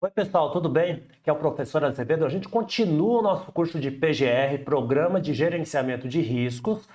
Oi, pessoal, tudo bem? Aqui é o professor Azevedo. A gente continua o nosso curso de PGR, Programa de Gerenciamento de Riscos,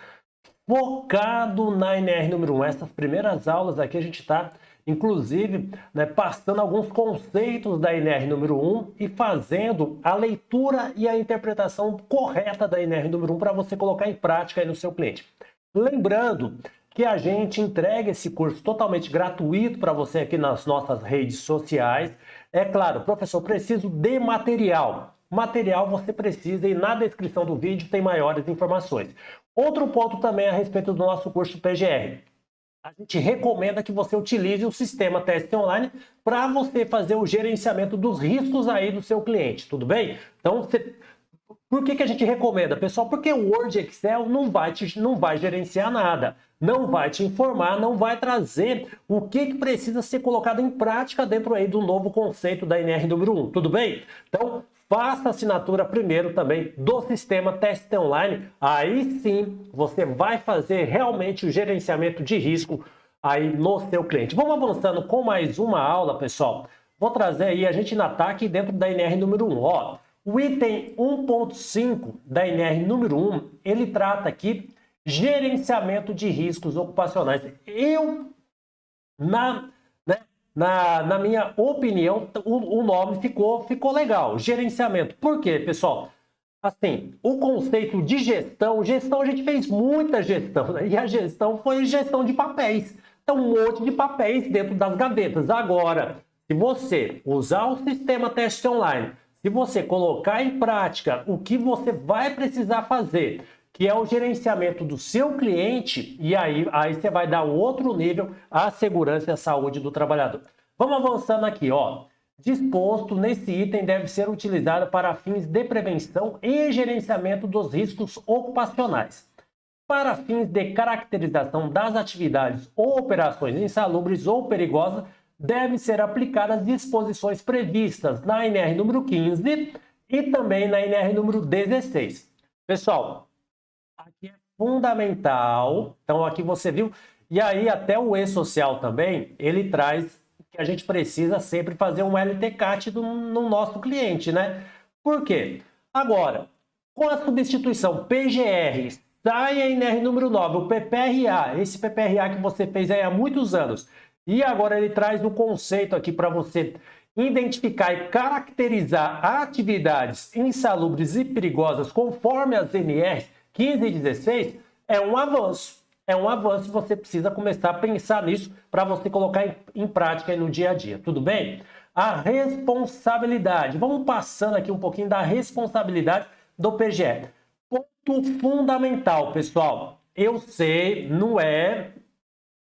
focado na NR número 1. Essas primeiras aulas aqui a gente está, inclusive, passando alguns conceitos da NR número 1 e fazendo a leitura e a interpretação correta da NR número 1 para você colocar em prática aí no seu cliente. Lembrando que a gente entrega esse curso totalmente gratuito para você aqui nas nossas redes sociais. É claro, professor, preciso de material. Material você precisa e na descrição do vídeo tem maiores informações. Outro ponto também a respeito do nosso curso PGR. A gente recomenda que você utilize o sistema Teste Online para você fazer o gerenciamento dos riscos aí do seu cliente, tudo bem? Então, por que a gente recomenda, pessoal? Porque o Word e Excel não vai gerenciar nada, não vai te informar, não vai trazer o que precisa ser colocado em prática dentro aí do novo conceito da NR número 1, tudo bem? Então, faça a assinatura primeiro também do sistema Teste Online, aí sim você vai fazer realmente o gerenciamento de risco aí no seu cliente. Vamos avançando com mais uma aula, pessoal. Vou trazer aí, a gente ainda está aqui dentro da NR número 1, ó. O item 1.5 da NR número 1, ele trata aqui gerenciamento de riscos ocupacionais. Na minha opinião, o nome ficou legal, gerenciamento. Por quê, pessoal? Assim, o conceito de gestão a gente fez muita gestão, né? E a gestão foi gestão de papéis. Então, um monte de papéis dentro das gavetas. Agora, se você usar o sistema Teste Online, se você colocar em prática o que você vai precisar fazer, que é o gerenciamento do seu cliente, e aí você vai dar um outro nível à segurança e à saúde do trabalhador. Vamos avançando aqui, ó. Disposto nesse item deve ser utilizado para fins de prevenção e gerenciamento dos riscos ocupacionais. Para fins de caracterização das atividades ou operações insalubres ou perigosas, devem ser aplicadas disposições previstas na NR número 15 e também na NR número 16. Pessoal, aqui é fundamental, então aqui você viu, e aí até o E-Social também, ele traz que a gente precisa sempre fazer um LTCAT no nosso cliente, né? Por quê? Agora, com a substituição PGR, sai a NR número 9, o PPRA, esse PPRA que você fez aí há muitos anos, e agora ele traz o conceito aqui para você identificar e caracterizar atividades insalubres e perigosas conforme as NRs 15 e 16, é um avanço. É um avanço, você precisa começar a pensar nisso para você colocar em prática aí no dia a dia, tudo bem? A responsabilidade. Vamos passando aqui um pouquinho da responsabilidade do PGR. Ponto fundamental, pessoal. Eu sei, não é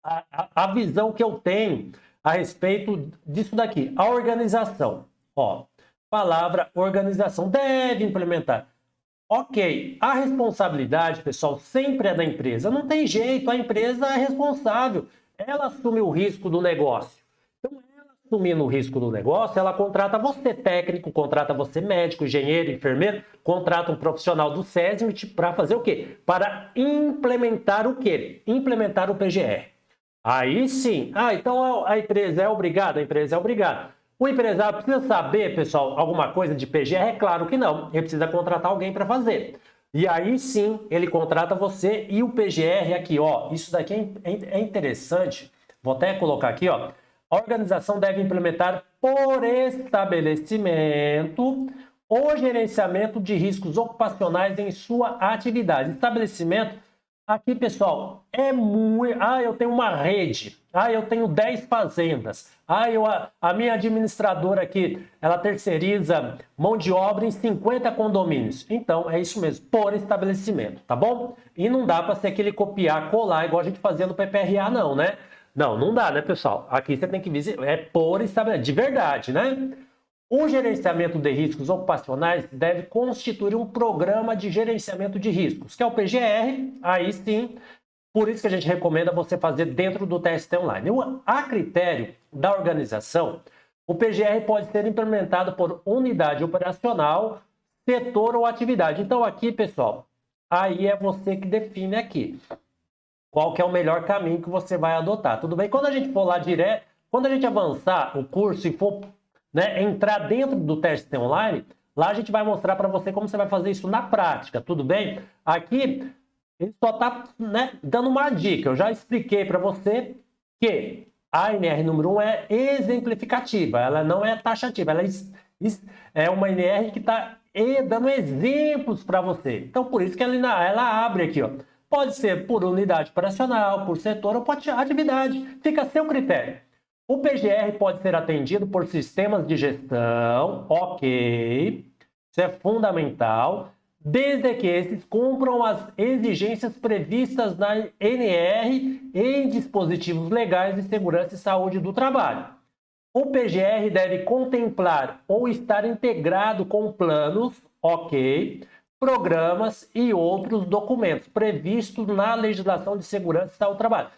a visão que eu tenho a respeito disso daqui. A organização. Ó, palavra organização. Deve implementar. Ok, a responsabilidade, pessoal, sempre é da empresa. Não tem jeito, a empresa é responsável. Ela assume o risco do negócio. Então, ela assumindo o risco do negócio, ela contrata você técnico, contrata você médico, engenheiro, enfermeiro, contrata um profissional do SESMIT para fazer o quê? Para implementar o quê? Implementar o PGR. Aí sim. Então a empresa é obrigada? A empresa é obrigada. O empresário precisa saber, pessoal, alguma coisa de PGR? É claro que não. Ele precisa contratar alguém para fazer. E aí sim, ele contrata você e o PGR aqui, ó. Isso daqui é interessante. Vou até colocar aqui, ó. A organização deve implementar por estabelecimento o gerenciamento de riscos ocupacionais em sua atividade. Estabelecimento, aqui, pessoal, é muito... eu tenho uma rede. Eu tenho 10 fazendas. A minha administradora aqui, ela terceiriza mão de obra em 50 condomínios. Então, é isso mesmo, por estabelecimento, tá bom? E não dá para ser aquele copiar, colar, igual a gente fazia no PPRA, não, né? Não dá, né, pessoal? Aqui você tem que visitar, é por estabelecimento, de verdade, né? O gerenciamento de riscos ocupacionais deve constituir um programa de gerenciamento de riscos, que é o PGR, aí sim. Por isso que a gente recomenda você fazer dentro do teste online. A critério da organização, o PGR pode ser implementado por unidade operacional, setor ou atividade. Então aqui, pessoal, aí é você que define aqui qual que é o melhor caminho que você vai adotar. Tudo bem? Quando a gente for lá direto, quando a gente avançar o curso e for né, entrar dentro do teste online, lá a gente vai mostrar para você como você vai fazer isso na prática, tudo bem? Aqui, ele só está, né, dando uma dica. Eu já expliquei para você que a NR número 1 é exemplificativa, ela não é taxativa, ela é uma NR que está dando exemplos para você. Então, por isso que ela abre aqui, ó. Pode ser por unidade operacional, por setor ou por atividade. Fica a seu critério. O PGR pode ser atendido por sistemas de gestão, ok. Isso é fundamental, desde que esses cumpram as exigências previstas na NR em dispositivos legais de segurança e saúde do trabalho. O PGR deve contemplar ou estar integrado com planos, ok, programas e outros documentos previstos na legislação de segurança e saúde do trabalho.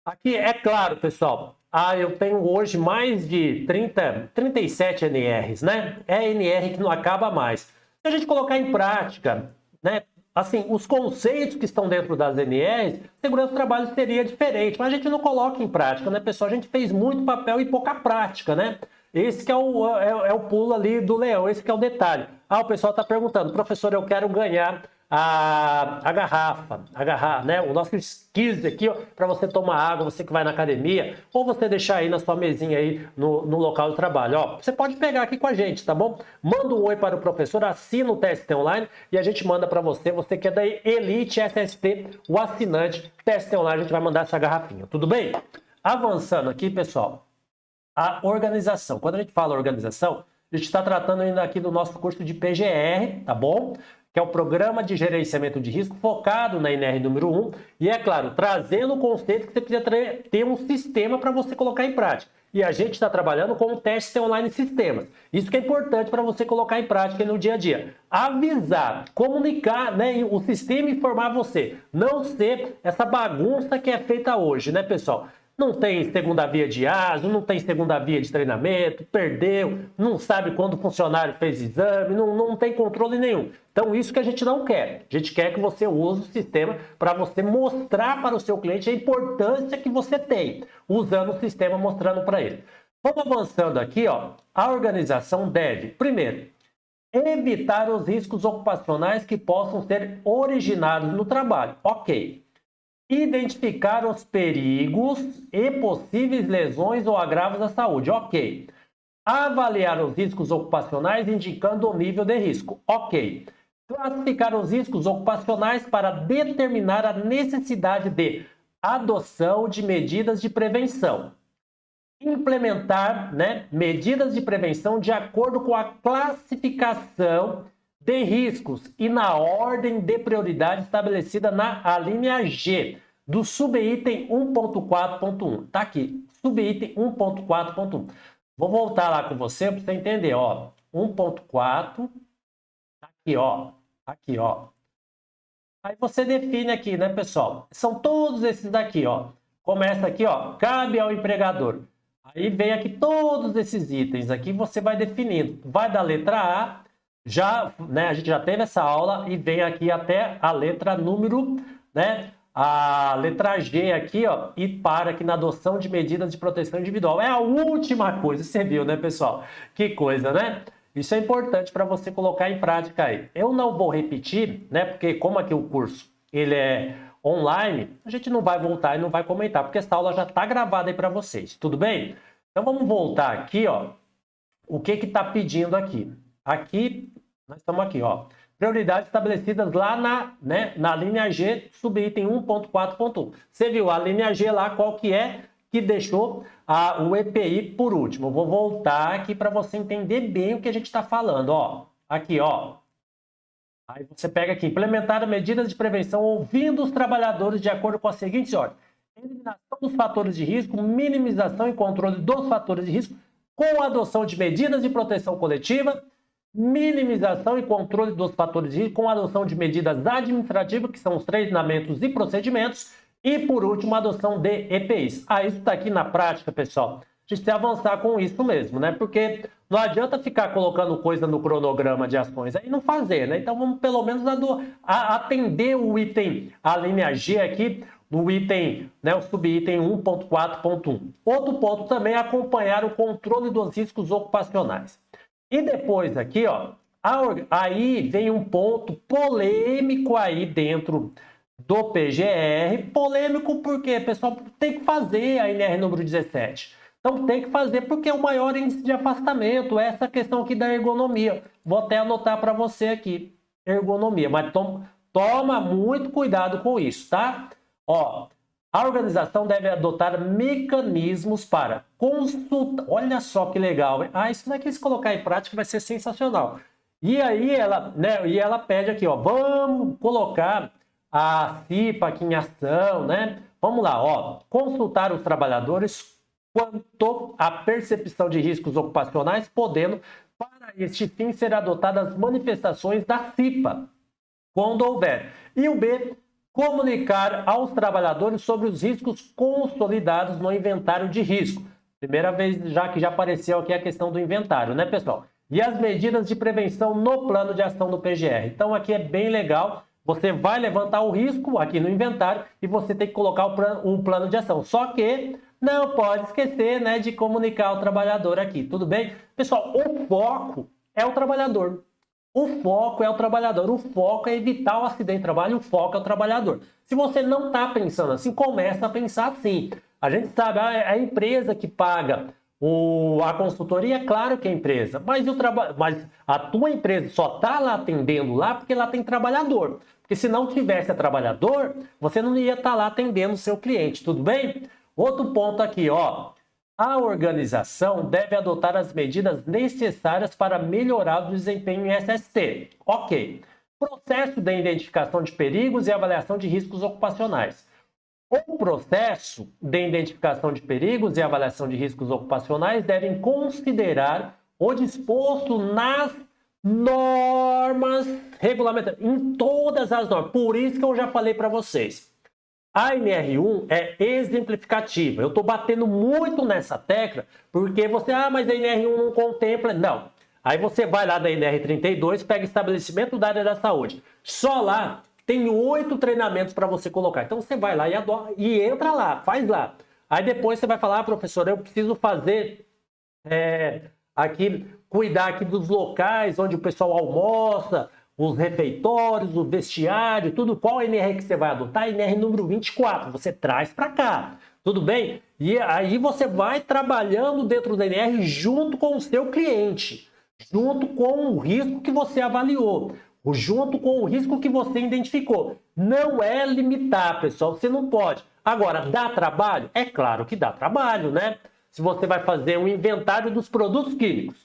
Aqui é claro, pessoal, eu tenho hoje mais de 37 NRs, né? É NR que não acaba mais. Se a gente colocar em prática, né? Assim, os conceitos que estão dentro das NRs, segurança do trabalho seria diferente, mas a gente não coloca em prática, né, pessoal? A gente fez muito papel e pouca prática, né? Esse que é o pulo ali do leão, esse que é o detalhe. O pessoal está perguntando, professor, eu quero ganhar a garrafa, né? O nosso skills aqui, para você tomar água, você que vai na academia, ou você deixar aí na sua mesinha aí no local de trabalho. Ó, você pode pegar aqui com a gente, tá bom? Manda um oi para o professor, assina o teste online e a gente manda para você. Você que é da Elite SST, o assinante, teste online, a gente vai mandar essa garrafinha, tudo bem? Avançando aqui, pessoal, a organização. Quando a gente fala organização, a gente está tratando ainda aqui do nosso curso de PGR, tá bom? Que é o Programa de Gerenciamento de Risco, focado na NR número 1. E, é claro, trazendo o conceito que você precisa ter um sistema para você colocar em prática. E a gente está trabalhando com o teste online sistemas. Isso que é importante para você colocar em prática no dia a dia. Avisar, comunicar, né, o sistema informar você. Não ser essa bagunça que é feita hoje, né, pessoal? Não tem segunda via de ASO, não tem segunda via de treinamento, perdeu, não sabe quando o funcionário fez exame, não tem controle nenhum. Então, isso que a gente não quer. A gente quer que você use o sistema para você mostrar para o seu cliente a importância que você tem, usando o sistema, mostrando para ele. Vamos avançando aqui, ó. A organização deve, primeiro, evitar os riscos ocupacionais que possam ser originados no trabalho. Ok. Identificar os perigos e possíveis lesões ou agravos à saúde. Ok. Avaliar os riscos ocupacionais indicando o nível de risco. Ok. Classificar os riscos ocupacionais para determinar a necessidade de adoção de medidas de prevenção. Implementar, né, medidas de prevenção de acordo com a classificação de riscos e na ordem de prioridade estabelecida na alínea G do subitem 1.4.1. Tá aqui, subitem 1.4.1. Vou voltar lá com você para você entender, ó. 1.4, aqui, ó. Aqui, ó. Aí você define aqui, né, pessoal? São todos esses daqui, ó. Começa aqui, ó. Cabe ao empregador. Aí vem aqui todos esses itens aqui, você vai definindo. Vai da letra A, né, a gente já teve essa aula e vem aqui até a letra número, né, a letra G aqui, ó, e para aqui na adoção de medidas de proteção individual. É a última coisa, você viu, né, pessoal? Que coisa, né? Isso é importante para você colocar em prática aí. Eu não vou repetir, né, porque como aqui o curso ele é online, a gente não vai voltar e não vai comentar, porque essa aula já está gravada aí para vocês, tudo bem? Então vamos voltar aqui, ó, o que que está pedindo aqui? Aqui, nós estamos aqui, ó. Prioridades estabelecidas lá na linha G, subitem 1.4.1. Você viu a linha G lá, qual que é que deixou o EPI por último. Eu vou voltar aqui para você entender bem o que a gente está falando, ó. Aqui, ó. Aí você pega aqui, implementar medidas de prevenção ouvindo os trabalhadores de acordo com as seguintes ordens. Eliminação dos fatores de risco, minimização e controle dos fatores de risco, com a adoção de medidas de proteção coletiva, minimização e controle dos fatores de risco com a adoção de medidas administrativas, que são os treinamentos e procedimentos, e, por último, a adoção de EPIs. Isso está aqui na prática, pessoal. A gente precisa avançar com isso mesmo, né? Porque não adianta ficar colocando coisa no cronograma de ações aí e não fazer, né? Então, vamos pelo menos atender o item, a linha G aqui, no item, né, o subitem 1.4.1. Outro ponto também é acompanhar o controle dos riscos ocupacionais. E depois aqui, ó, aí vem um ponto polêmico aí dentro do PGR. Polêmico porque, pessoal, tem que fazer a NR número 17. Então tem que fazer porque é o maior índice de afastamento, essa questão aqui da ergonomia. Vou até anotar para você aqui, ergonomia, mas toma muito cuidado com isso, tá? Ó, a organização deve adotar mecanismos para consultar. Olha só que legal, hein? Isso daqui se colocar em prática vai ser sensacional. E aí ela pede aqui, ó, vamos colocar a CIPA aqui em ação, né? Vamos lá, ó, consultar os trabalhadores quanto à percepção de riscos ocupacionais, podendo, para este fim, ser adotadas manifestações da CIPA, quando houver. E o B, comunicar aos trabalhadores sobre os riscos consolidados no inventário de risco. Primeira vez já que já apareceu aqui a questão do inventário, né, pessoal? E as medidas de prevenção no plano de ação do PGR. Então aqui é bem legal. Você vai levantar o risco aqui no inventário e você tem que colocar um plano de ação. Só que não pode esquecer, né, de comunicar ao trabalhador aqui, tudo bem? Pessoal, o foco é o trabalhador. O foco é o trabalhador. O foco é evitar o acidente de trabalho. O foco é o trabalhador. Se você não está pensando assim, começa a pensar assim. A gente sabe, a empresa que paga a consultoria, é claro que é empresa, mas a tua empresa só está lá atendendo lá porque lá tem trabalhador. Porque se não tivesse trabalhador, você não ia estar lá atendendo o seu cliente, tudo bem? Outro ponto aqui, ó. A organização deve adotar as medidas necessárias para melhorar o desempenho em SST. Ok. Processo de identificação de perigos e avaliação de riscos ocupacionais. O processo de identificação de perigos e avaliação de riscos ocupacionais devem considerar o disposto nas normas regulamentares, em todas as normas. Por isso que eu já falei para vocês. A NR1 é exemplificativa. Eu estou batendo muito nessa tecla, porque você, mas a NR1 não contempla. Não. Aí você vai lá da NR32, pega estabelecimento da área da saúde. Só lá tem 8 treinamentos para você colocar. Então você vai lá e entra lá, faz lá. Aí depois você vai falar, professor, eu preciso fazer aqui, cuidar aqui dos locais onde o pessoal almoça, os refeitórios, o vestiário, tudo. Qual NR que você vai adotar? NR número 24, você traz para cá, tudo bem? E aí você vai trabalhando dentro da NR junto com o seu cliente, junto com o risco que você avaliou, junto com o risco que você identificou. Não é limitar, pessoal, você não pode. Agora, dá trabalho? É claro que dá trabalho, né? Se você vai fazer um inventário dos produtos químicos,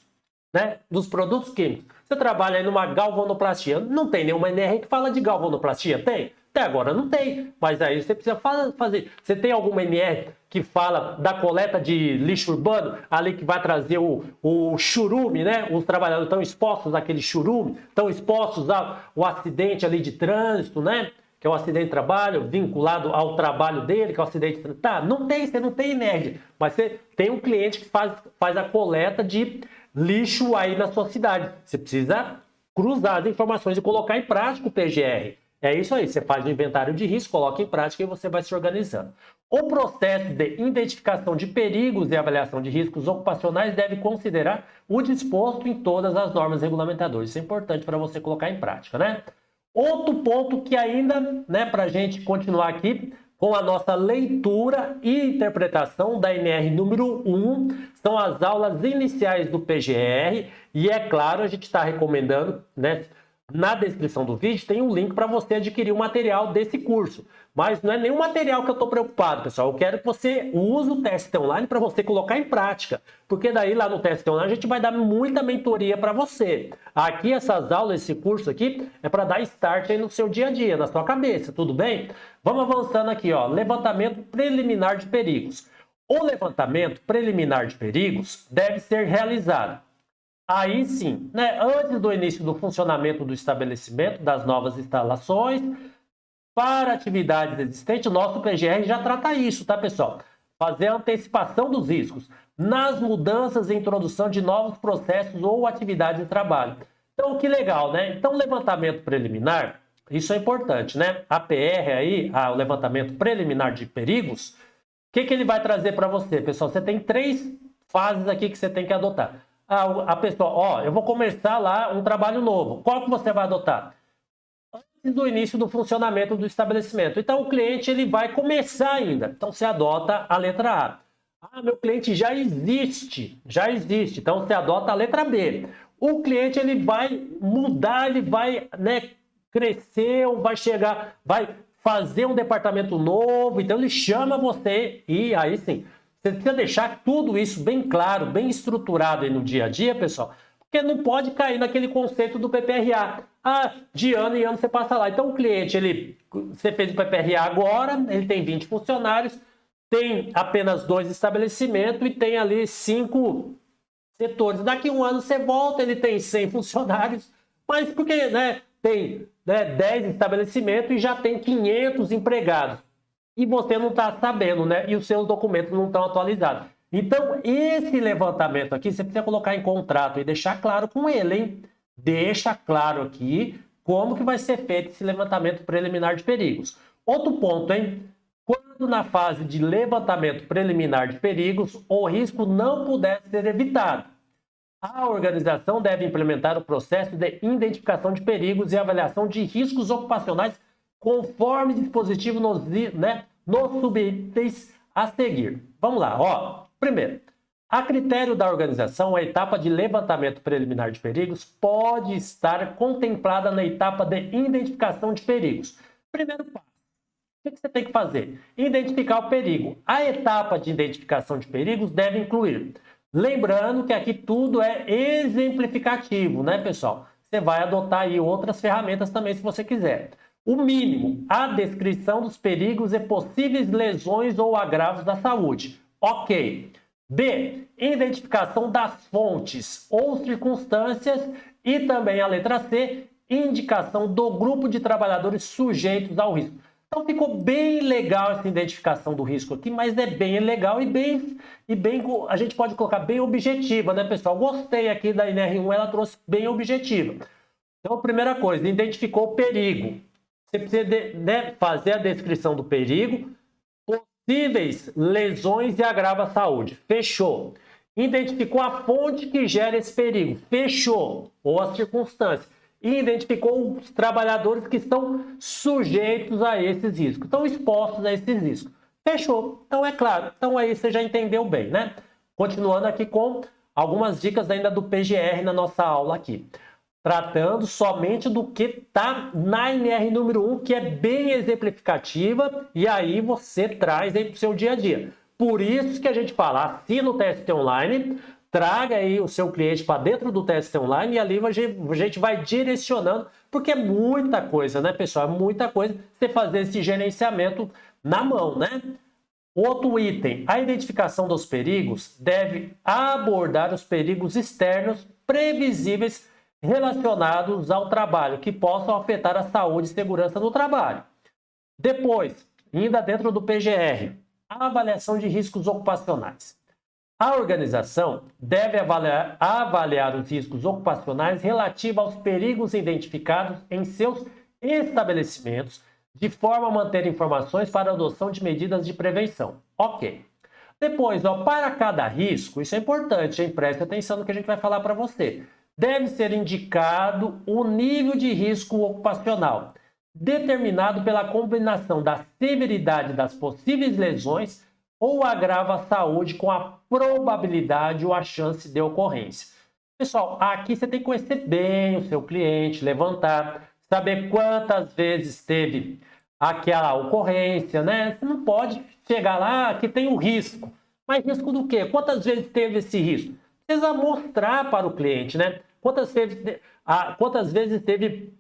né? Dos produtos químicos. Você trabalha aí numa galvanoplastia. Não tem nenhuma NR que fala de galvanoplastia? Tem? Até agora não tem. Mas aí você precisa fazer. Você tem alguma NR que fala da coleta de lixo urbano? Ali que vai trazer o churume, né? Os trabalhadores estão expostos àquele churume, estão expostos ao acidente ali de trânsito, né? Que é o acidente de trabalho, vinculado ao trabalho dele, que é o acidente de trânsito. Tá, não tem, você não tem NR. Mas você tem um cliente que faz a coleta de lixo aí na sua cidade. Você precisa cruzar as informações e colocar em prática o PGR. É isso aí, você faz o inventário de risco, coloca em prática e você vai se organizando. O processo de identificação de perigos e avaliação de riscos ocupacionais deve considerar o disposto em todas as normas regulamentadoras. Isso é importante para você colocar em prática, né? Outro ponto que ainda, né, para a gente continuar aqui com a nossa leitura e interpretação da NR número 1, são as aulas iniciais do PGR. E é claro, a gente está recomendando, né? Na descrição do vídeo tem um link para você adquirir o material desse curso. Mas não é nenhum material que eu estou preocupado, pessoal. Eu quero que você use o TST Online para você colocar em prática. Porque daí lá no TST Online a gente vai dar muita mentoria para você. Aqui essas aulas, esse curso aqui, é para dar start aí no seu dia a dia, na sua cabeça, tudo bem? Vamos avançando aqui, ó. Levantamento preliminar de perigos. O levantamento preliminar de perigos deve ser realizado. Aí sim, né, antes do início do funcionamento do estabelecimento, das novas instalações, para atividades existentes, o nosso PGR já trata isso, tá, pessoal? Fazer a antecipação dos riscos nas mudanças e introdução de novos processos ou atividades de trabalho. Então, que legal, né? Então, levantamento preliminar isso é importante, né? A PR aí, o levantamento preliminar de perigos, o que ele vai trazer para você, pessoal? Você tem 3 fases aqui que você tem que adotar. A pessoa, eu vou começar lá um trabalho novo. Qual que você vai adotar? Antes do início do funcionamento do estabelecimento. Então, o cliente ele vai começar ainda. Então, você adota a letra A. Meu cliente já existe. Então, você adota a letra B. O cliente ele vai mudar, ele vai, né, crescer, ou vai chegar, vai fazer um departamento novo. Então, ele chama você e aí sim, você precisa deixar tudo isso bem claro, bem estruturado aí no dia a dia, pessoal. Porque não pode cair naquele conceito do PPRA. De ano em ano você passa lá. Então o cliente, você fez o PPRA agora, ele tem 20 funcionários, tem apenas 2 estabelecimentos e tem ali 5 setores. Daqui um ano você volta, ele tem 100 funcionários, mas porque, né, tem 10 estabelecimentos e já tem 500 empregados. E você não está sabendo, né? E os seus documentos não estão atualizados. Então, esse levantamento aqui, você precisa colocar em contrato e deixar claro com ele, hein? Deixa claro aqui como que vai ser feito esse levantamento preliminar de perigos. Outro ponto, hein? Quando na fase de levantamento preliminar de perigos, o risco não puder ser evitado, a organização deve implementar o processo de identificação de perigos e avaliação de riscos ocupacionais conforme dispositivo nos subitens a seguir. Vamos lá, Primeiro, a critério da organização, a etapa de levantamento preliminar de perigos pode estar contemplada na etapa de identificação de perigos. Primeiro passo, o que você tem que fazer? Identificar o perigo. A etapa de identificação de perigos deve incluir, lembrando que aqui tudo é exemplificativo, né, pessoal? Você vai adotar aí outras ferramentas também, se você quiser. O mínimo, a descrição dos perigos e possíveis lesões ou agravos da saúde. Ok. B, identificação das fontes ou circunstâncias. E também a letra C, indicação do grupo de trabalhadores sujeitos ao risco. Então ficou bem legal essa identificação do risco aqui, mas é bem legal e bem a gente pode colocar bem objetiva, né, pessoal? Gostei aqui da NR1, ela trouxe bem objetiva. Então, a primeira coisa, identificou o perigo. Você precisa fazer a descrição do perigo, possíveis lesões e agravo à saúde. Fechou. Identificou a fonte que gera esse perigo. Fechou. Ou as circunstâncias. E identificou os trabalhadores que estão sujeitos a esses riscos. Estão expostos a esses riscos. Fechou. Então é claro. Então aí você já entendeu bem, né? Continuando aqui com algumas dicas ainda do PGR na nossa aula aqui. Tratando somente do que está na NR número 1, que é bem exemplificativa, e aí você traz aí para o seu dia a dia. Por isso que a gente fala, assina o TST Online, traga aí o seu cliente para dentro do TST Online e ali a gente vai direcionando, porque é muita coisa, né, pessoal? É muita coisa você fazer esse gerenciamento na mão, né? Outro item, a identificação dos perigos deve abordar os perigos externos previsíveis relacionados ao trabalho, que possam afetar a saúde e segurança no trabalho. Depois, ainda dentro do PGR, a avaliação de riscos ocupacionais. A organização deve avaliar os riscos ocupacionais relativos aos perigos identificados em seus estabelecimentos, de forma a manter informações para a adoção de medidas de prevenção. Ok. Depois, para cada risco, isso é importante, hein? Preste atenção no que a gente vai falar para você. Deve ser indicado o nível de risco ocupacional, determinado pela combinação da severidade das possíveis lesões ou agravo à saúde com a probabilidade ou a chance de ocorrência. Pessoal, aqui você tem que conhecer bem o seu cliente, levantar, saber quantas vezes teve aquela ocorrência, né? Você não pode chegar lá que tem o risco. Mas risco do quê? Quantas vezes teve esse risco? Precisa mostrar para o cliente, né? Quantas vezes teve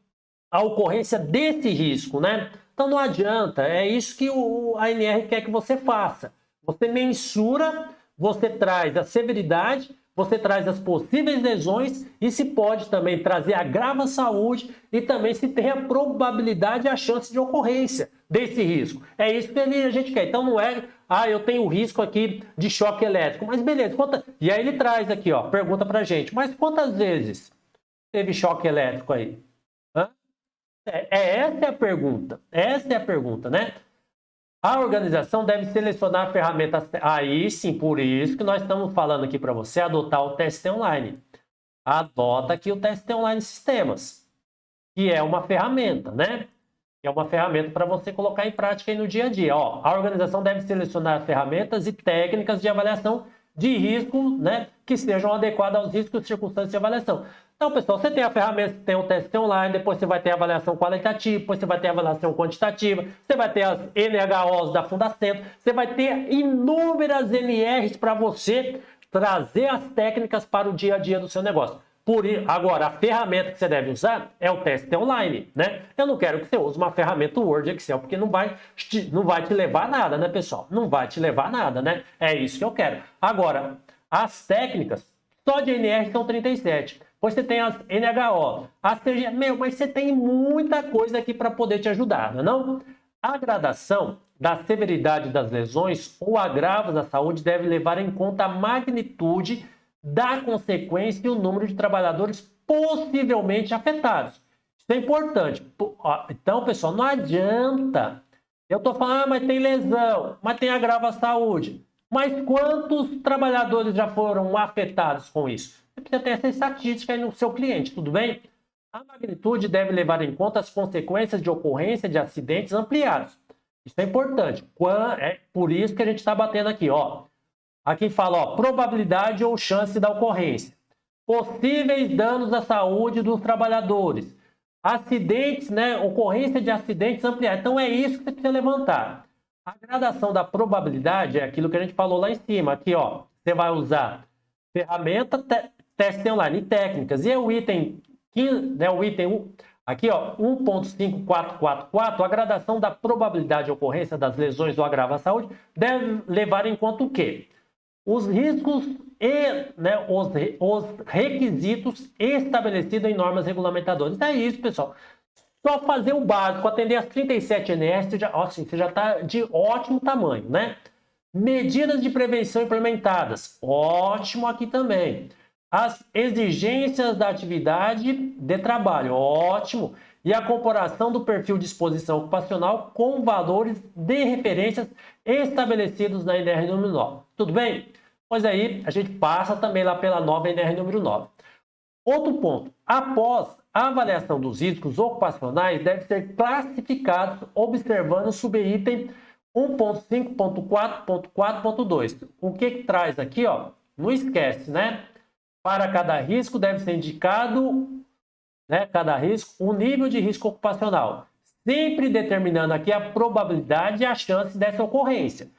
a ocorrência desse risco, né? Então não adianta, é isso que a ANR quer que você faça. Você mensura, você traz a severidade, você traz as possíveis lesões e se pode também trazer agravo à saúde e também se tem a probabilidade e a chance de ocorrência desse risco. É isso que a gente quer. Então não é, eu tenho o risco aqui de choque elétrico, mas beleza. E aí ele traz aqui, pergunta pra gente, mas quantas vezes teve choque elétrico aí? Essa é a pergunta. Essa é a pergunta, né? A organização deve selecionar a ferramenta. Aí sim, por isso que nós estamos falando aqui para você adotar o teste online. Adota aqui o teste online sistemas, que é uma ferramenta, né? É uma ferramenta para você colocar em prática aí no dia a dia. Ó, a organização deve selecionar ferramentas e técnicas de avaliação de risco, né, que sejam adequadas aos riscos e circunstâncias de avaliação. Então, pessoal, você tem a ferramenta, tem o teste online, depois você vai ter a avaliação qualitativa, depois você vai ter a avaliação quantitativa, você vai ter as NHOs da Fundacentro, você vai ter inúmeras NRs para você trazer as técnicas para o dia a dia do seu negócio. Agora, a ferramenta que você deve usar é o teste online, né? Eu não quero que você use uma ferramenta Word, Excel, porque não vai te levar a nada, né, pessoal? Não vai te levar a nada, né? É isso que eu quero. Agora, as técnicas, só de NR são 37. Depois você tem as NHO, as TG... mas você tem muita coisa aqui para poder te ajudar, não é não? A gradação da severidade das lesões ou agravos da saúde deve levar em conta a magnitude da consequência e o número de trabalhadores possivelmente afetados. Isso é importante. Então, pessoal, não adianta. Eu estou falando, mas tem lesão, mas tem agravo à saúde. Mas quantos trabalhadores já foram afetados com isso? Você precisa ter essa estatística aí no seu cliente, tudo bem? A magnitude deve levar em conta as consequências de ocorrência de acidentes ampliados. Isso é importante. É por isso que a gente está batendo aqui, ó. Aqui fala, ó, probabilidade ou chance da ocorrência. Possíveis danos à saúde dos trabalhadores. Acidentes, né? Ocorrência de acidentes ampliados. Então, é isso que você precisa levantar. A gradação da probabilidade é aquilo que a gente falou lá em cima. Aqui, ó, você vai usar ferramenta, teste online e técnicas. E é o item 15, né? O item 1. Aqui, ó, 1.5444, a gradação da probabilidade de ocorrência das lesões ou agravo à saúde deve levar em conta o quê? Os riscos e, né, os requisitos estabelecidos em normas regulamentadoras. É isso, pessoal. Só fazer o básico, atender as 37 NS, você já está de ótimo tamanho, né? Medidas de prevenção implementadas. Ótimo aqui também. As exigências da atividade de trabalho. Ótimo. E a comparação do perfil de exposição ocupacional com valores de referências estabelecidos na NR número 9. Tudo bem? Pois aí, a gente passa também lá pela nova NR número 9. Outro ponto. Após a avaliação dos riscos ocupacionais, deve ser classificados observando o subitem 1.5.4.4.2. O que traz aqui, ó? Não esquece, né? Para cada risco deve ser indicado, né, cada risco, o nível de risco ocupacional, sempre determinando aqui a probabilidade e a chance dessa ocorrência,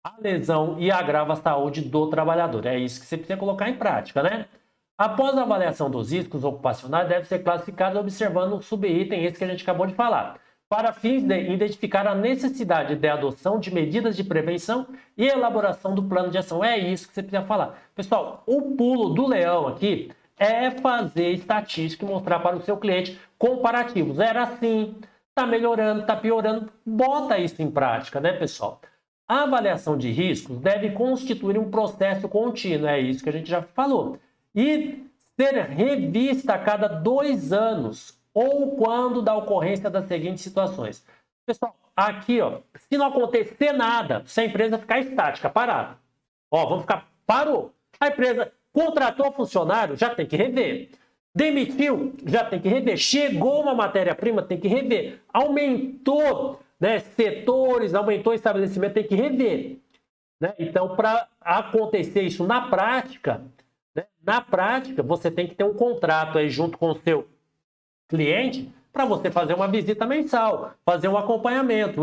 a lesão e agravo à saúde do trabalhador. É isso que você precisa colocar em prática, né? Após a avaliação dos riscos ocupacionais, deve ser classificado observando o subitem, esse que a gente acabou de falar, para fins de identificar a necessidade de adoção de medidas de prevenção e elaboração do plano de ação. É isso que você precisa falar. Pessoal, o pulo do leão aqui é fazer estatística e mostrar para o seu cliente comparativos. Era assim, está melhorando, está piorando. Bota isso em prática, né, pessoal? A avaliação de riscos deve constituir um processo contínuo, é isso que a gente já falou, e ser revista a cada 2 anos ou quando da ocorrência das seguintes situações. Pessoal, aqui, ó, se não acontecer nada, se a empresa ficar estática, parada, ó, vamos ficar, parou. A empresa contratou funcionário, já tem que rever. Demitiu, já tem que rever. Chegou uma matéria-prima, tem que rever. Aumentou, né, setores, aumentou o estabelecimento, tem que rever. Né? Então, para acontecer isso na prática, né, você tem que ter um contrato aí junto com o seu cliente para você fazer uma visita mensal, fazer um acompanhamento.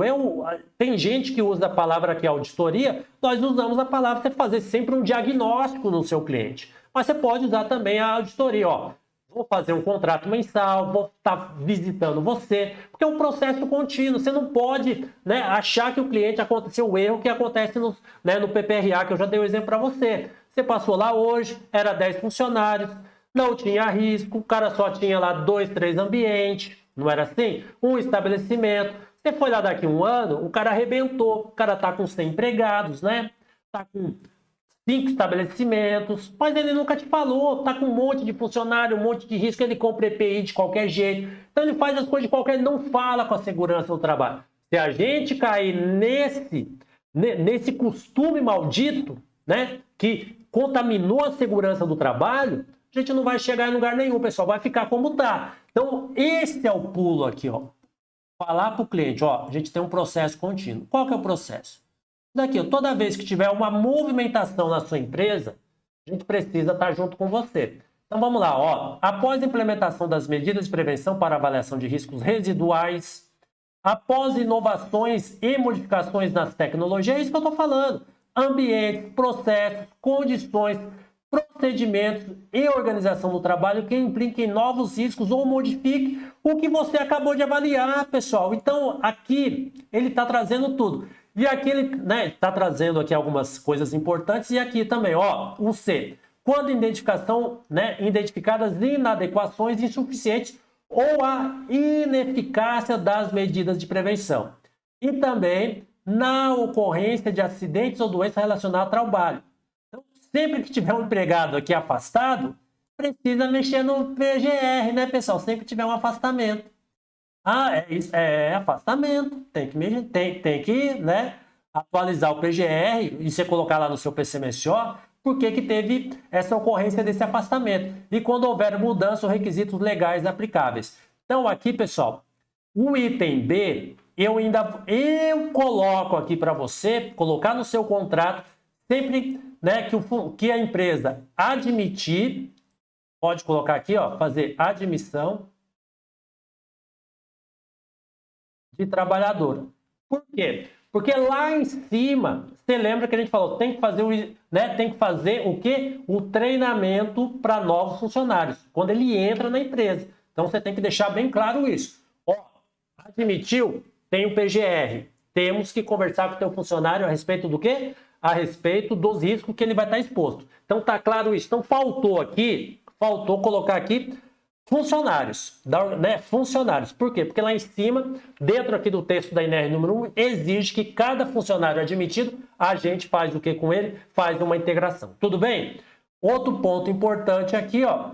Tem gente que usa a palavra aqui auditoria, nós usamos a palavra você fazer sempre um diagnóstico no seu cliente. Mas você pode usar também a auditoria, ó. Vou fazer um contrato mensal, vou estar visitando você, porque é um processo contínuo. Você não pode, né, achar que o cliente aconteceu o erro que acontece no PPRA, que eu já dei o exemplo para você. Você passou lá hoje, era 10 funcionários, não tinha risco, o cara só tinha lá 2, 3 ambientes, não era assim? Um estabelecimento. Você foi lá daqui 1 ano, o cara arrebentou, o cara tá com 100 empregados, né? Tá com 5 estabelecimentos, mas ele nunca te falou, tá com um monte de funcionário, um monte de risco, ele compra EPI de qualquer jeito, então ele faz as coisas de qualquer, não fala com a segurança do trabalho. Se a gente cair nesse costume maldito, né, que contaminou a segurança do trabalho, a gente não vai chegar em lugar nenhum, pessoal, vai ficar como tá. Então esse é o pulo aqui, ó. Falar para o cliente, ó, a gente tem um processo contínuo. Qual que é o processo? Daqui, ó, toda vez que tiver uma movimentação na sua empresa, a gente precisa estar junto com você. Então vamos lá, ó. Após a implementação das medidas de prevenção para avaliação de riscos residuais, após inovações e modificações nas tecnologias, é isso que eu estou falando. Ambientes, processos, condições, procedimentos e organização do trabalho que impliquem novos riscos ou modifique o que você acabou de avaliar, pessoal. Então, aqui ele está trazendo tudo. E aqui ele está trazendo aqui algumas coisas importantes. E aqui também, ó, o C. Quando identificadas inadequações insuficientes ou a ineficácia das medidas de prevenção. E também na ocorrência de acidentes ou doenças relacionadas ao trabalho. Então, sempre que tiver um empregado aqui afastado, precisa mexer no PGR, né, pessoal? Sempre que tiver um afastamento. Ah, é afastamento. Tem que mexer, tem que, né, atualizar o PGR e você colocar lá no seu PCMSO por que que teve essa ocorrência desse afastamento. E quando houver mudança, os requisitos legais aplicáveis. Então, aqui, pessoal, o item B, eu coloco aqui para você, colocar no seu contrato, sempre, né, que a empresa admitir, pode colocar aqui, ó, fazer admissão de trabalhador. Por quê? Porque lá em cima, você lembra que a gente falou, tem que fazer o quê? O treinamento para novos funcionários, quando ele entra na empresa. Então você tem que deixar bem claro isso. Ó, admitiu, tem o PGR. Temos que conversar com o teu funcionário a respeito do quê? A respeito dos riscos que ele vai estar exposto. Então tá claro isso. Então faltou colocar aqui funcionários, né? Funcionários. Por quê? Porque lá em cima, dentro aqui do texto da INR número 1, exige que cada funcionário admitido, a gente faz o que com ele? Faz uma integração. Tudo bem? Outro ponto importante aqui, ó,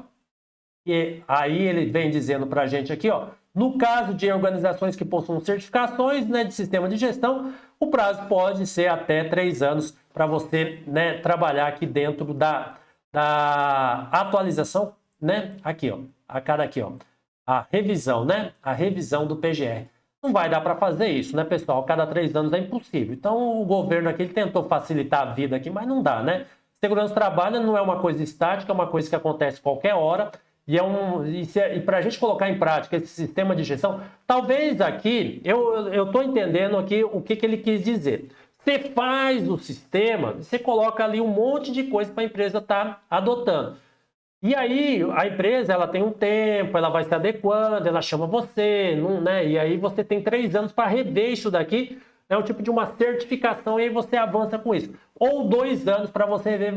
e aí ele vem dizendo para a gente aqui, ó, no caso de organizações que possuam certificações, né, de sistema de gestão, o prazo pode ser até 3 anos para você, né, trabalhar aqui dentro da atualização, né, aqui, ó, a revisão, né, a revisão do PGR. Não vai dar para fazer isso, né, pessoal? Cada 3 anos é impossível. Então, o governo aqui ele tentou facilitar a vida aqui, mas não dá, né? Segurança do trabalho não é uma coisa estática, é uma coisa que acontece qualquer hora. E para a gente colocar em prática esse sistema de gestão, talvez aqui, eu estou entendendo aqui o que ele quis dizer. Você faz o sistema, você coloca ali um monte de coisa para a empresa estar adotando. E aí a empresa ela tem um tempo, ela vai se adequando, ela chama você, né? E aí você tem 3 anos para rever isso daqui, é um tipo de uma certificação e aí você avança com isso. Ou 2 anos para você ver,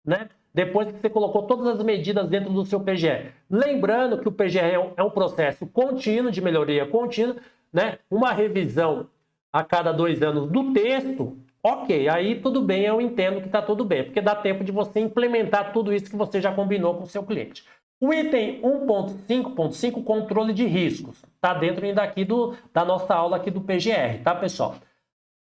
né? Depois que você colocou todas as medidas dentro do seu PGR. Lembrando que o PGR é um processo contínuo, de melhoria contínua, né? Uma revisão a cada 2 anos do texto, ok, aí tudo bem, eu entendo que está tudo bem, porque dá tempo de você implementar tudo isso que você já combinou com o seu cliente. O item 1.5.5, controle de riscos, está dentro ainda aqui da nossa aula aqui do PGR, tá, pessoal?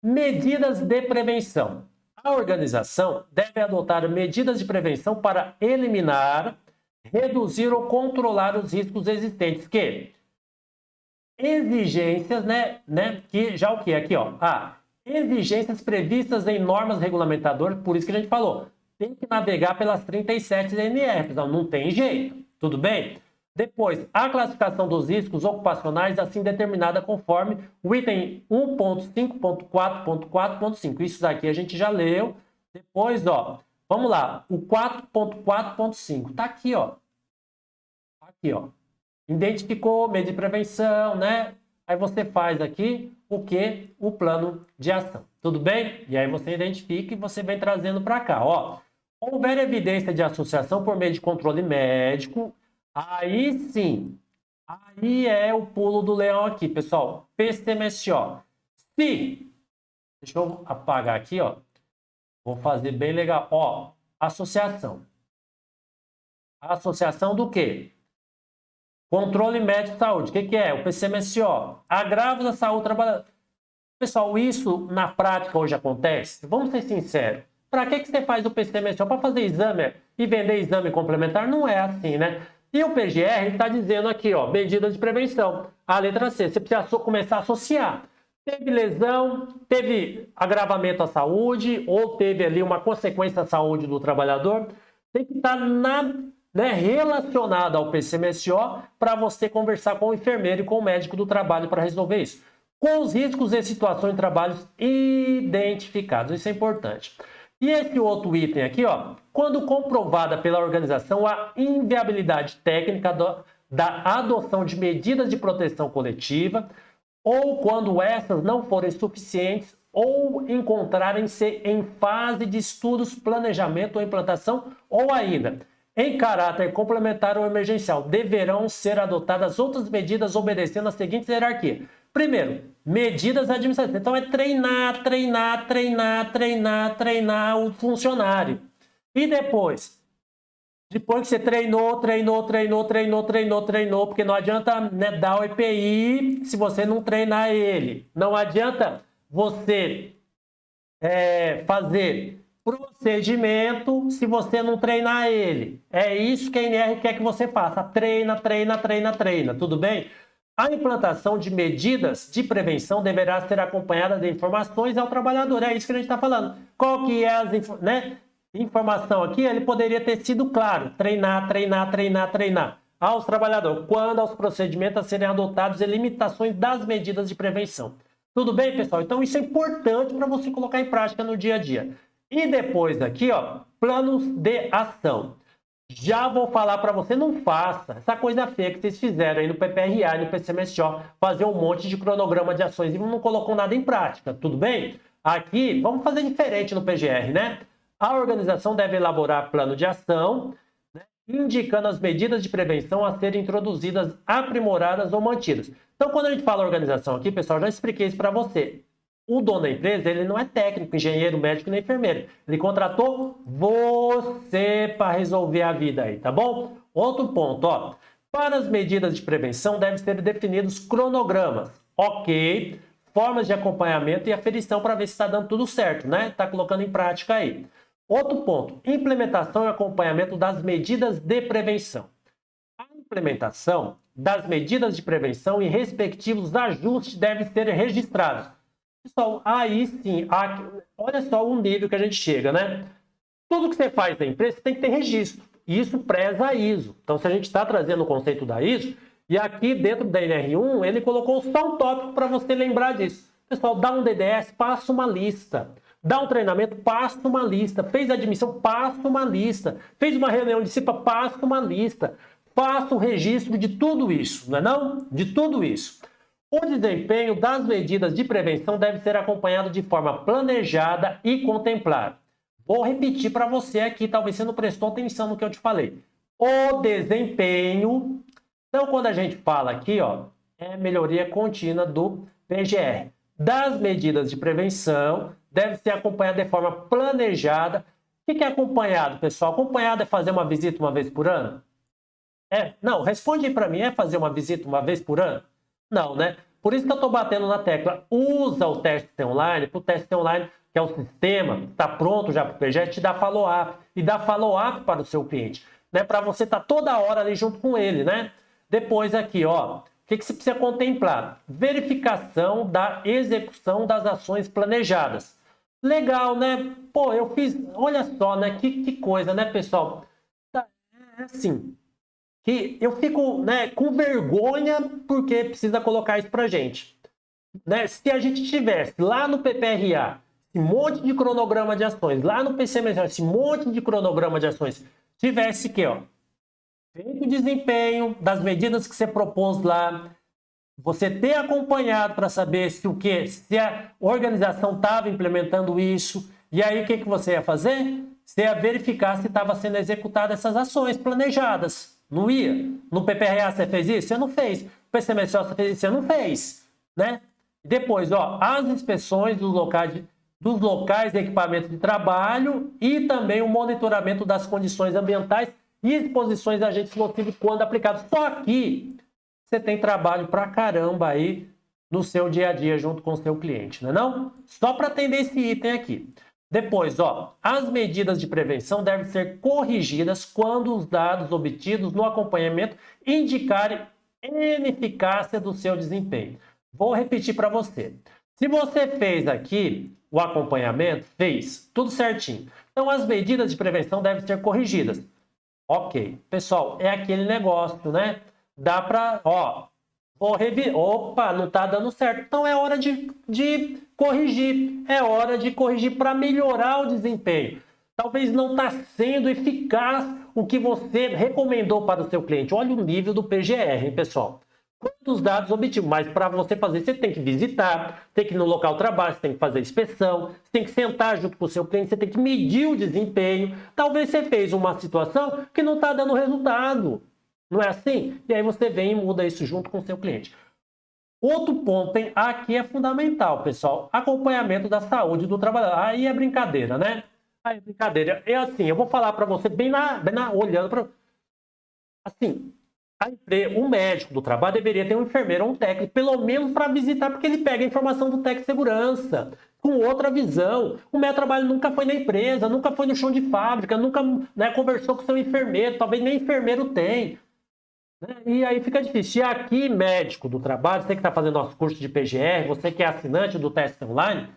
Medidas de prevenção. A organização deve adotar medidas de prevenção para eliminar, reduzir ou controlar os riscos existentes, que exigências, né, que já o que aqui, ó, exigências previstas em normas regulamentadoras, por isso que a gente falou, tem que navegar pelas 37 NR, então não tem jeito, tudo bem? Depois, a classificação dos riscos ocupacionais assim determinada conforme o item 1.5.4.4.5. Isso daqui a gente já leu. Depois, ó, vamos lá, o 4.4.5, tá aqui, ó. Aqui, ó. Identificou, meio de prevenção, né? Aí você faz aqui o que? O plano de ação. Tudo bem? E aí você identifica e você vem trazendo para cá, ó. Houver evidência de associação por meio de controle médico, aí sim, aí é o pulo do leão aqui, pessoal. PCMSO. Se, deixa eu apagar aqui, ó. Vou fazer bem legal. Ó, associação. Associação do quê? Controle médico de saúde. O que é? O PCMSO. Agravo da saúde trabalhadora. Pessoal, isso na prática hoje acontece? Vamos ser sinceros. Para que você faz o PCMSO? Para fazer exame e vender exame complementar? Não é assim, né? E o PGR está dizendo aqui, ó, medidas de prevenção. A letra C, você precisa começar a associar. Teve lesão, teve agravamento à saúde, ou teve ali uma consequência à saúde do trabalhador. Tem que estar relacionado ao PCMSO para você conversar com o enfermeiro e com o médico do trabalho para resolver isso. Com os riscos e situações de trabalho identificados. Isso é importante. E esse outro item aqui, ó, quando comprovada pela organização a inviabilidade técnica da adoção de medidas de proteção coletiva, ou quando essas não forem suficientes ou encontrarem-se em fase de estudos, planejamento ou implantação, ou ainda em caráter complementar ou emergencial, deverão ser adotadas outras medidas obedecendo a seguinte hierarquia. Primeiro, medidas administrativas. Então é treinar o funcionário. E depois que você treinou, porque não adianta, né, dar o EPI se você não treinar ele. Não adianta você fazer procedimento se você não treinar ele. É isso que a INR quer que você faça. Treina. Tudo bem? A implantação de medidas de prevenção deverá ser acompanhada de informações ao trabalhador. É isso que a gente está falando. Qual que é a informação aqui? Ele poderia ter sido claro. Treinar aos trabalhadores. Quando aos procedimentos a serem adotados e limitações das medidas de prevenção. Tudo bem, pessoal? Então isso é importante para você colocar em prática no dia a dia. E depois aqui, ó, planos de ação. Já vou falar para você, não faça essa coisa feia que vocês fizeram aí no PPRA, no PCMSO, fazer um monte de cronograma de ações e não colocou nada em prática, tudo bem? Aqui, vamos fazer diferente no PGR, né? A organização deve elaborar plano de ação, né, indicando as medidas de prevenção a serem introduzidas, aprimoradas ou mantidas. Então, quando a gente fala organização aqui, pessoal, já expliquei isso para você. O dono da empresa, ele não é técnico, engenheiro, médico nem enfermeiro. Ele contratou você para resolver a vida aí, tá bom? Outro ponto, ó. Para as medidas de prevenção, devem ser definidos cronogramas, ok? Formas de acompanhamento e aferição para ver se está dando tudo certo, né? Tá colocando em prática aí. Outro ponto, implementação e acompanhamento das medidas de prevenção. A implementação das medidas de prevenção e respectivos ajustes devem ser registrados. Pessoal, aí sim, olha só o nível que a gente chega, né? Tudo que você faz na empresa tem que ter registro. E isso preza a ISO. Então, se a gente está trazendo o conceito da ISO, e aqui dentro da NR1, ele colocou só um tópico para você lembrar disso. Pessoal, dá um DDS, passa uma lista. Dá um treinamento, passa uma lista. Fez admissão, passa uma lista. Fez uma reunião de CIPA, passa uma lista. Faça o registro de tudo isso, não é não? De tudo isso. O desempenho das medidas de prevenção deve ser acompanhado de forma planejada e contemplada. Vou repetir para você aqui, talvez você não prestou atenção no que eu te falei. O desempenho, então quando a gente fala aqui, ó, é melhoria contínua do PGR. Das medidas de prevenção, deve ser acompanhado de forma planejada. O que é acompanhado, pessoal? Acompanhado é fazer uma visita uma vez por ano? Não, responde aí para mim, é fazer uma visita uma vez por ano? Não, né? Por isso que eu estou batendo na tecla. Usa o teste online, para o teste online, que é o sistema, está pronto já para o PGR, te dá follow-up. E dá follow-up para o seu cliente, né? Para você estar toda hora ali junto com ele, né? Depois aqui, ó, o que você precisa contemplar? Verificação da execução das ações planejadas. Legal, né? Pô, eu fiz, olha só, né? Que coisa, né, pessoal? É assim, que eu fico, né, com vergonha porque precisa colocar isso pra gente. Né? Se a gente tivesse lá no PPRA esse monte de cronograma de ações, lá no PCMSO esse monte de cronograma de ações, tivesse que, ó, feito o desempenho das medidas que você propôs lá, você ter acompanhado para saber se a organização estava implementando isso, e aí o que você ia fazer? Você ia verificar se estava sendo executadas essas ações planejadas. Não ia? No PPRA você fez isso? Você não fez. No PCMSO você fez isso? Você não fez. Né? Depois, ó, as inspeções dos locais dos locais e equipamentos de trabalho e também o monitoramento das condições ambientais e exposições a agentes nocivos quando aplicados. Só aqui você tem trabalho pra caramba aí no seu dia a dia junto com o seu cliente, não é não? Só para atender esse item aqui. Depois, ó, as medidas de prevenção devem ser corrigidas quando os dados obtidos no acompanhamento indicarem ineficácia do seu desempenho. Vou repetir para você. Se você fez aqui o acompanhamento, fez tudo certinho. Então, as medidas de prevenção devem ser corrigidas. Ok. Pessoal, é aquele negócio, né? Dá para, ó, vou revisar. Opa, não está dando certo. Então, é hora de corrigir. É hora de corrigir para melhorar o desempenho. Talvez não está sendo eficaz o que você recomendou para o seu cliente. Olha o nível do PGR, hein, pessoal? Quantos dados obtidos? Mas para você fazer, você tem que visitar, tem que ir no local de trabalho, você tem que fazer inspeção, você tem que sentar junto com o seu cliente, você tem que medir o desempenho. Talvez você fez uma situação que não está dando resultado. Não é assim? E aí você vem e muda isso junto com o seu cliente. Outro ponto aqui é fundamental, pessoal. Acompanhamento da saúde do trabalhador. Aí é brincadeira, né? Aí é brincadeira. É assim, eu vou falar para você olhando para... Assim, o médico do trabalho deveria ter um enfermeiro ou um técnico, pelo menos para visitar, porque ele pega a informação do técnico de segurança, com outra visão. O meu trabalho nunca foi na empresa, nunca foi no chão de fábrica, nunca, né, conversou com o seu enfermeiro, talvez nem enfermeiro tem. Né? E aí fica difícil. E aqui, médico do trabalho, você que está fazendo nosso curso de PGR, você que é assinante do teste online,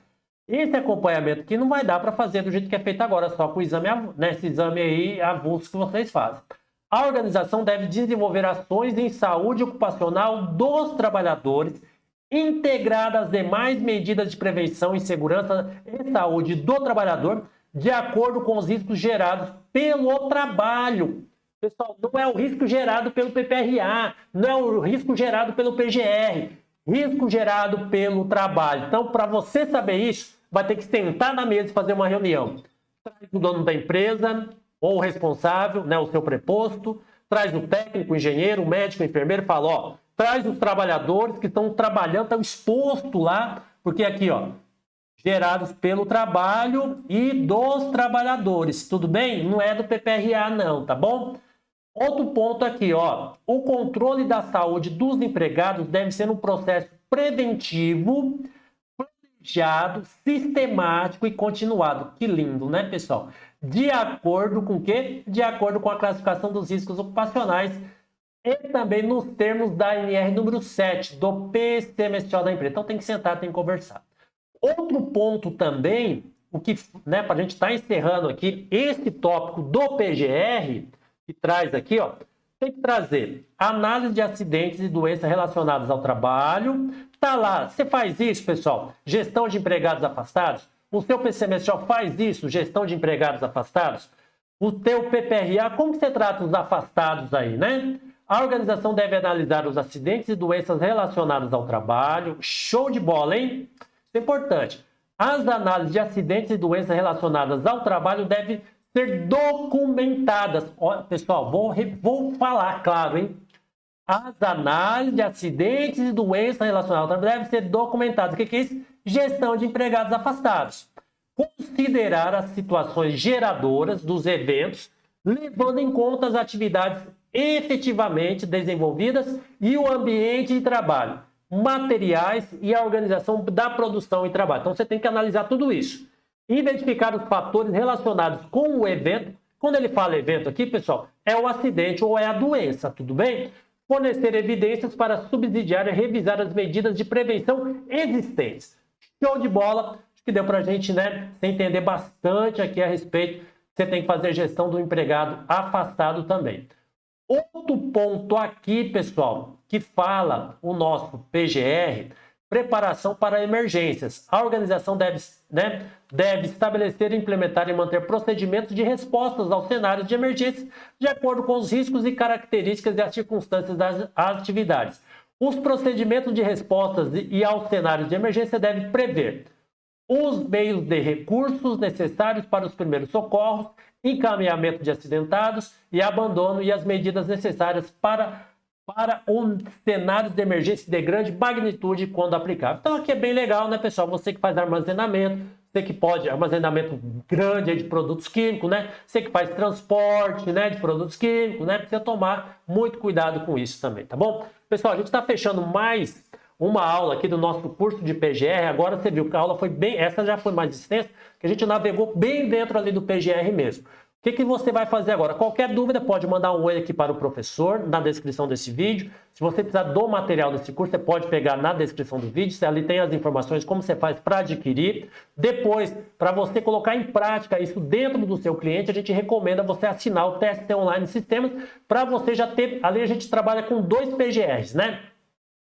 esse acompanhamento aqui não vai dar para fazer do jeito que é feito agora, só com o exame, né, esse exame aí avulso que vocês fazem. A organização deve desenvolver ações em saúde ocupacional dos trabalhadores, integrada às demais medidas de prevenção e segurança e saúde do trabalhador, de acordo com os riscos gerados pelo trabalho. Pessoal, não é o risco gerado pelo PPRA, não é o risco gerado pelo PGR, risco gerado pelo trabalho. Então, para você saber isso, vai ter que sentar na mesa e fazer uma reunião. Traz o dono da empresa, ou o responsável, né, o seu preposto, traz o técnico, o engenheiro, o médico, o enfermeiro, fala, ó, traz os trabalhadores que estão trabalhando, estão expostos lá, porque aqui, ó, gerados pelo trabalho e dos trabalhadores, tudo bem? Não é do PPRA não, tá bom? Outro ponto aqui, ó, o controle da saúde dos empregados deve ser um processo preventivo, planejado, sistemático e continuado. Que lindo, né, pessoal? De acordo com o quê? De acordo com a classificação dos riscos ocupacionais e também nos termos da ANR número 7 do PCMSO da empresa. Então tem que sentar, tem que conversar. Outro ponto também, o que, né, para a gente estar encerrando aqui, esse tópico do PGR, que traz aqui, ó, tem que trazer análise de acidentes e doenças relacionadas ao trabalho. Tá lá, você faz isso, pessoal, gestão de empregados afastados. O seu PCMSO faz isso, gestão de empregados afastados? O teu PPRA, como você trata os afastados aí, né? A organização deve analisar os acidentes e doenças relacionadas ao trabalho. Show de bola, hein? Isso é importante. As análises de acidentes e doenças relacionadas ao trabalho devem ser documentadas. Ó, pessoal, vou falar claro, hein? As análises de acidentes e doenças relacionadas ao trabalho devem ser documentadas. O que é isso? Gestão de empregados afastados. Considerar as situações geradoras dos eventos, levando em conta as atividades efetivamente desenvolvidas e o ambiente de trabalho, materiais e a organização da produção e trabalho. Então você tem que analisar tudo isso. Identificar os fatores relacionados com o evento. Quando ele fala evento aqui, pessoal, é o acidente ou é a doença, tudo bem? Fornecer evidências para subsidiar e revisar as medidas de prevenção existentes. Show de bola, acho que deu para a gente, né, se entender bastante aqui a respeito. Você tem que fazer gestão do empregado afastado também. Outro ponto aqui, pessoal, que fala o nosso PGR, preparação para emergências. A organização deve estabelecer, implementar e manter procedimentos de respostas aos cenários de emergência de acordo com os riscos e características e as circunstâncias das atividades. Os procedimentos de respostas e aos cenários de emergência devem prever os meios de recursos necessários para os primeiros socorros, encaminhamento de acidentados e abandono e as medidas necessárias para um cenário de emergência de grande magnitude quando aplicável. Então aqui é bem legal, né, pessoal? Você que faz armazenamento, você que pode, armazenamento grande aí de produtos químicos, né? Você que faz transporte, né, de produtos químicos, né? Precisa tomar muito cuidado com isso também, tá bom? Pessoal, a gente está fechando mais uma aula aqui do nosso curso de PGR. Agora você viu que a aula foi bem, essa já foi mais extensa, que a gente navegou bem dentro ali do PGR mesmo. O que você vai fazer agora? Qualquer dúvida pode mandar um oi aqui para o professor na descrição desse vídeo. Se você precisar do material desse curso, você pode pegar na descrição do vídeo. Ali tem as informações como você faz para adquirir. Depois, para você colocar em prática isso dentro do seu cliente, a gente recomenda você assinar o TST Online Sistemas para você já ter... Ali a gente trabalha com 2 PGRs, né?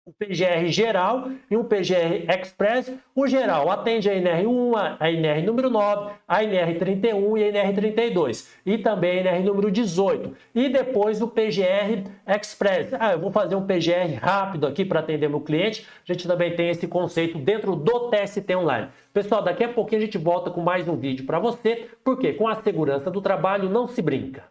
O PGR geral e um PGR Express. O geral atende a NR1, a NR número 9, a NR31 e a NR32. E também a NR número 18. E depois o PGR Express. Eu vou fazer um PGR rápido aqui para atender meu cliente. A gente também tem esse conceito dentro do TST Online. Pessoal, daqui a pouquinho a gente volta com mais um vídeo para você. Porque com a segurança do trabalho não se brinca.